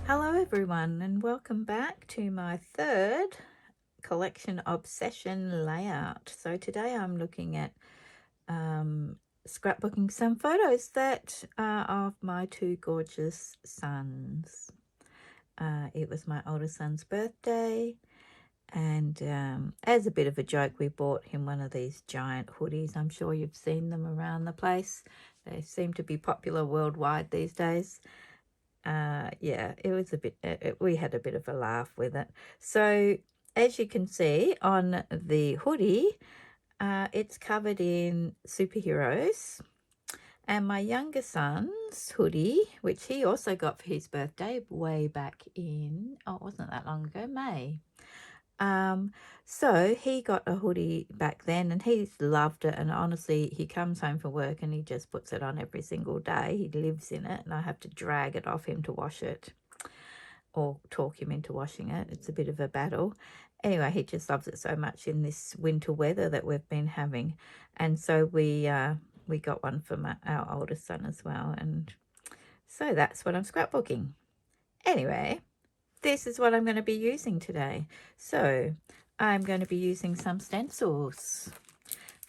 Hello everyone and welcome back to my third collection obsession layout. So today I'm looking at scrapbooking some photos that are of my two gorgeous sons. It was my oldest son's birthday, and as a bit of a joke we bought him one of these giant hoodies. I'm sure you've seen them around the place. They seem to be popular worldwide these days. Yeah, it was a bit, we had a bit of a laugh with it. So as you can see on the hoodie, it's covered in superheroes. And my younger son's hoodie, which he also got for his birthday way back in, oh, it wasn't that long ago, May. So he got a hoodie back then and he's loved it, and honestly he comes home from work and he just puts it on every single day. He lives in it and I have to drag it off him to wash it or talk him into washing it. It's a bit of a battle. Anyway, he just loves it so much in this winter weather that we've been having, and so we got one for our oldest son as well, and so that's what I'm scrapbooking. Anyway, this is what I'm going to be using today. So I'm going to be using some stencils.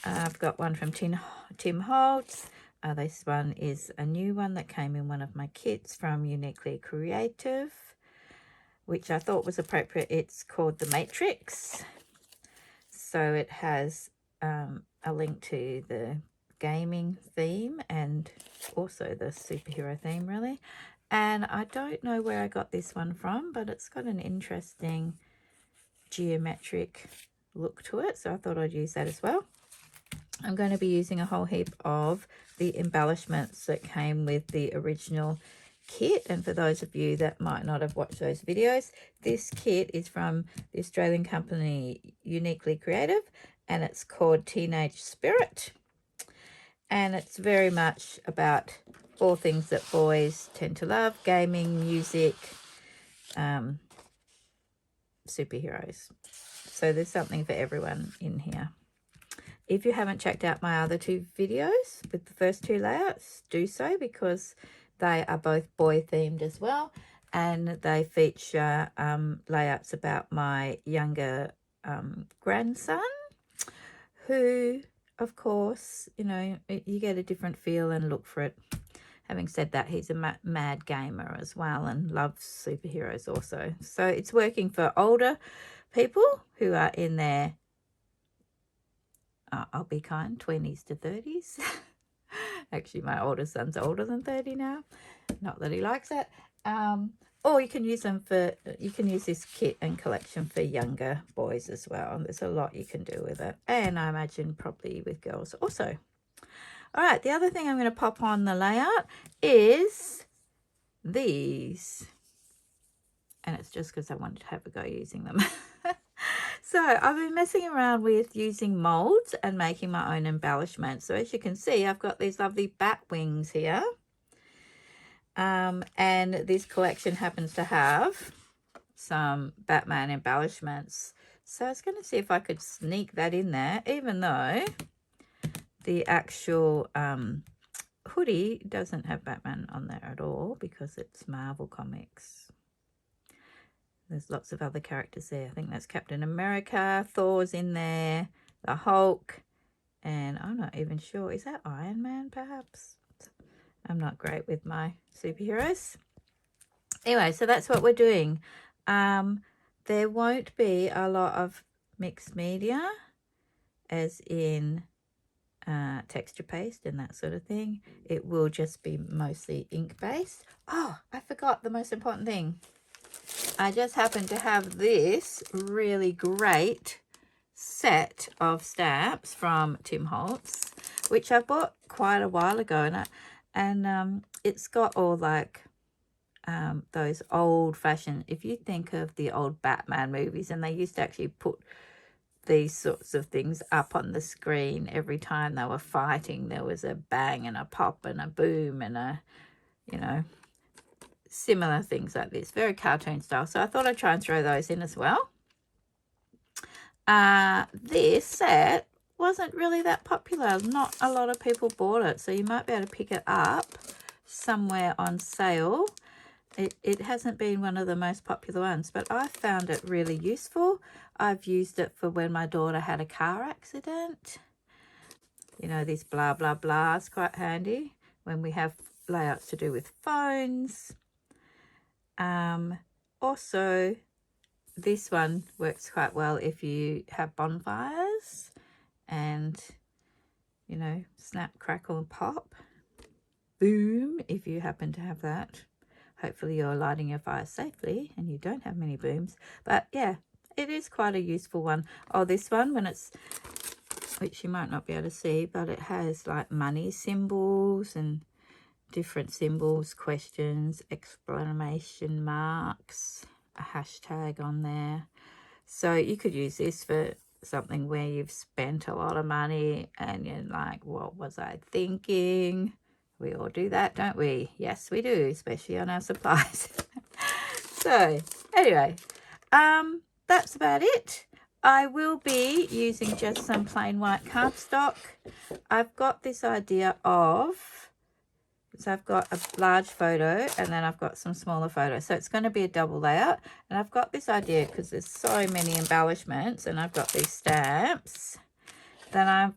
I've got one from Tim Holtz. This one is a new one that came in one of my kits from Uniquely Creative, which I thought was appropriate. It's called The Matrix. So it has a link to the gaming theme and also the superhero theme, really. And I don't know where I got this one from, but it's got an interesting geometric look to it, so I thought I'd use that as well. I'm going to be using a whole heap of the embellishments that came with the original kit, and for those of you that might not have watched those videos, this kit is from the Australian company Uniquely Creative, and it's called Teenage Spirit, and it's very much about all things that boys tend to love: gaming, music, superheroes. So there's something for everyone in here. If you haven't checked out my other two videos with the first two layouts, do so, because they are both boy themed as well, and they feature layouts about my younger grandson, who, of course, you know, you get a different feel and look for it. Having said that, he's a mad gamer as well and loves superheroes also. So it's working for older people who are in their, I'll be kind, 20s to 30s. Actually, my oldest son's older than 30 now. Not that he likes it. Or you can use this kit and collection for younger boys as well. There's a lot you can do with it. And I imagine probably with girls also. All right, the other thing I'm going to pop on the layout is these. And it's just because I wanted to have a go using them. So I've been messing around with using molds and making my own embellishments. So as you can see, I've got these lovely bat wings here. And this collection happens to have some Batman embellishments. So I was going to see if I could sneak that in there, even though the actual hoodie doesn't have Batman on there at all because it's Marvel Comics. There's lots of other characters there. I think that's Captain America, Thor's in there, the Hulk, and I'm not even sure. Is that Iron Man, perhaps? I'm not great with my superheroes. Anyway, so that's what we're doing. There won't be a lot of mixed media, as in texture paste and that sort of thing. It will just be mostly ink based. Oh, I forgot the most important thing. I just happen to have this really great set of stamps from Tim Holtz, which I bought quite a while ago, and it's got all like those old-fashioned, if you think of the old Batman movies, and they used to actually put these sorts of things up on the screen every time they were fighting. There was a bang and a pop and a boom and a, you know, similar things like this, very cartoon style. So I thought I'd try and throw those in as well. This set wasn't really that popular. Not a lot of people bought it, so you might be able to pick it up somewhere on sale. It hasn't been one of the most popular ones, but I found it really useful. I've used it for when my daughter had a car accident. You know, this blah, blah, blah is quite handy when we have layouts to do with phones. Also, this one works quite well if you have bonfires and, you know, snap, crackle, and pop. Boom, if you happen to have that. Hopefully you're lighting your fire safely and you don't have many booms. But yeah, it is quite a useful one. Oh, this one, when it's, which you might not be able to see, but it has like money symbols and different symbols, questions, exclamation marks, a hashtag on there. So you could use this for something where you've spent a lot of money and you're like, what was I thinking? We all do that, don't we? Yes, we do, especially on our supplies. So anyway, that's about it. I will be using just some plain white cardstock. I've got this idea of, so I've got a large photo and then I've got some smaller photos. So it's going to be a double layout. And I've got this idea because there's so many embellishments and I've got these stamps that I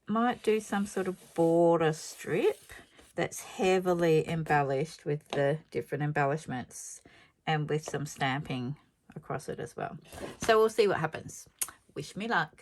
might do some sort of border strip that's heavily embellished with the different embellishments and with some stamping across it as well. So we'll see what happens. Wish me luck.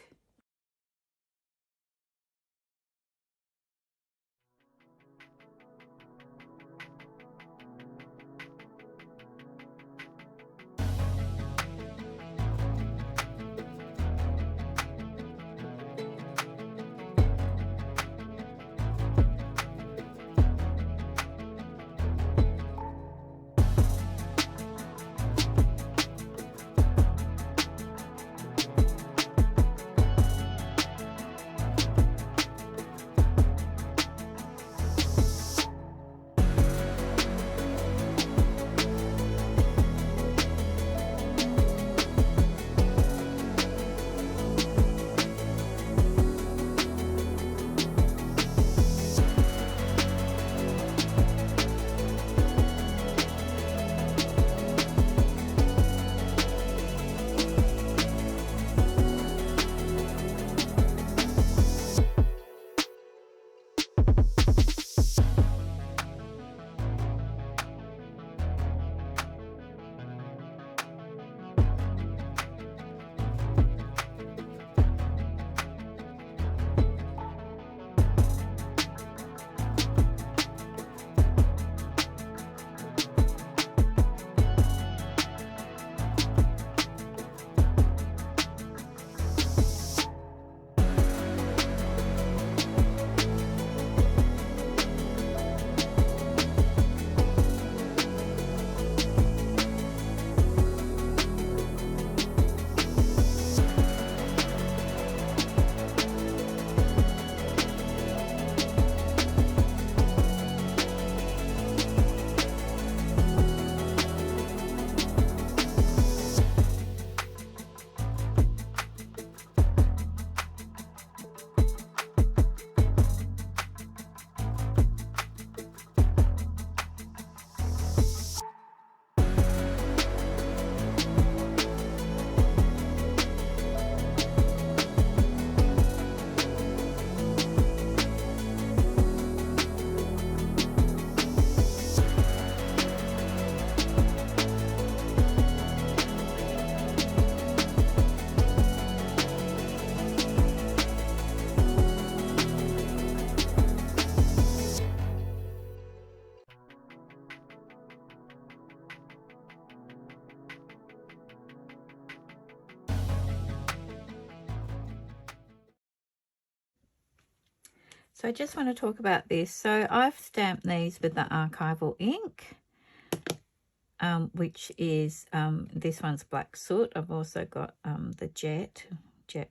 So I just want to talk about this. So I've stamped these with the archival ink, which is, this one's black soot. I've also got the jet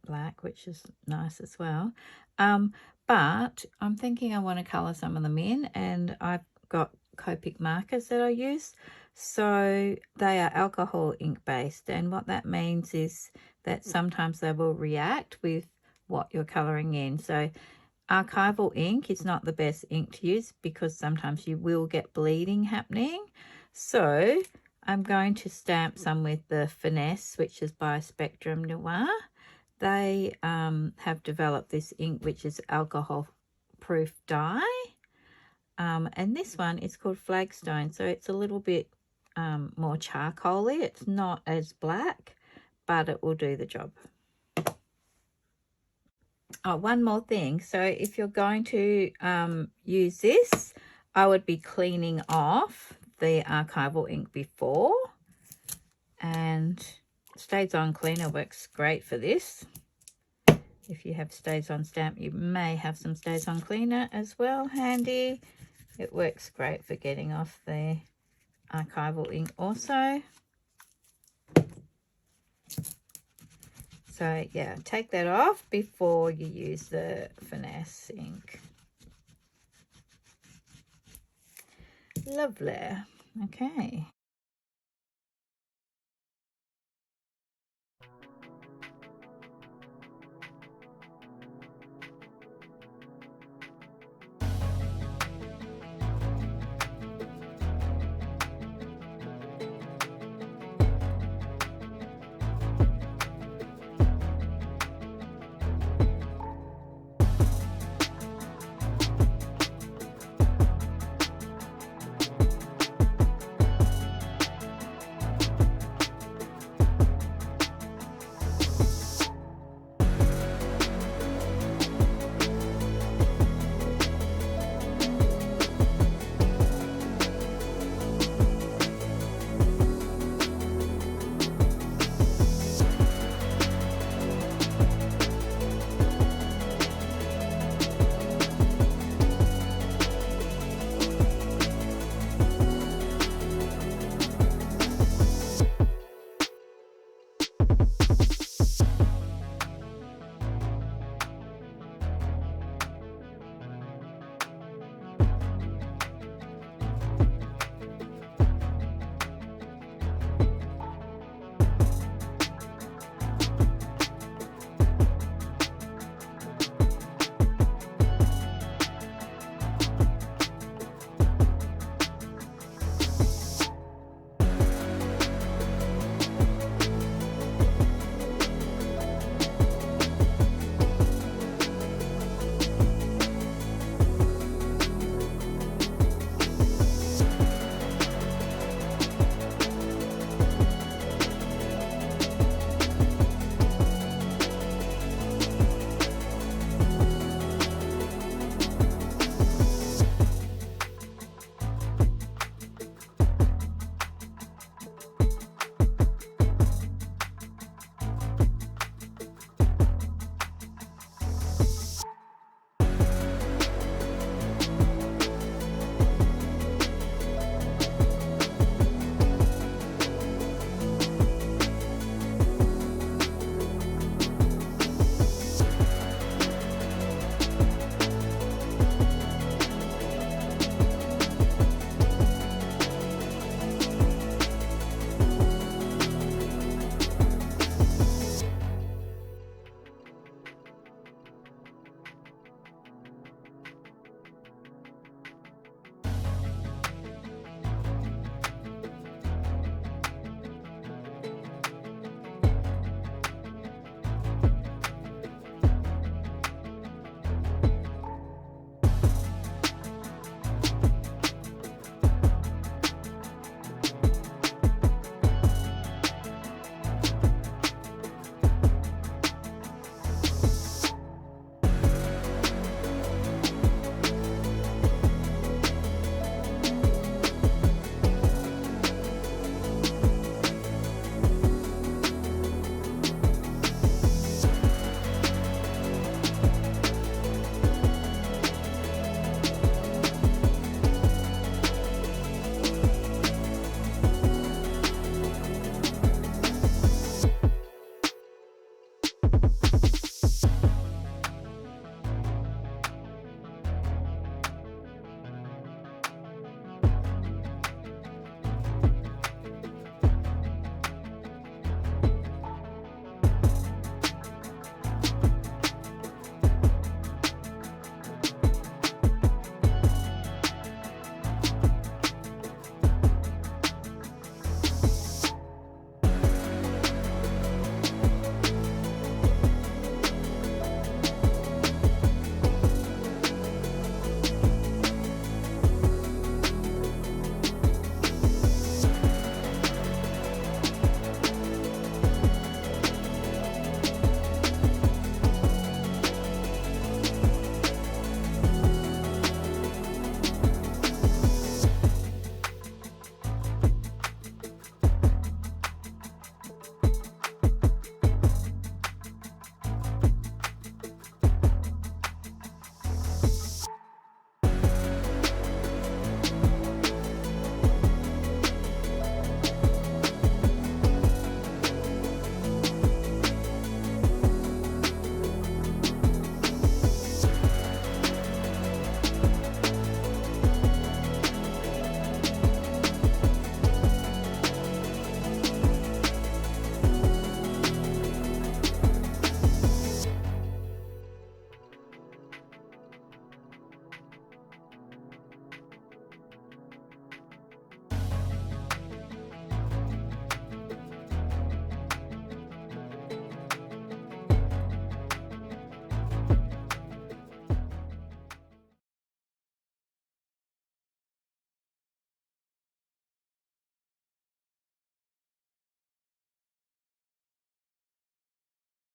black, which is nice as well. But I'm thinking I want to colour some of them in, and I've got Copic markers that I use. So they are alcohol ink based, and what that means is that sometimes they will react with what you're colouring in. So archival ink is not the best ink to use because sometimes you will get bleeding happening. So I'm going to stamp some with the Finesse, which is by Spectrum Noir. They have developed this ink, which is alcohol-proof dye. And this one is called Flagstone, so it's a little bit more charcoaly. It's not as black, but it will do the job. Oh, one more thing. So if you're going to use this, I would be cleaning off the archival ink before, and Stays On Cleaner works great for this. If you have Stays On stamp, you may have some Stays On Cleaner as well handy. It works great for getting off the archival ink also. So yeah, take that off before you use the Finesse ink. Lovely. Okay.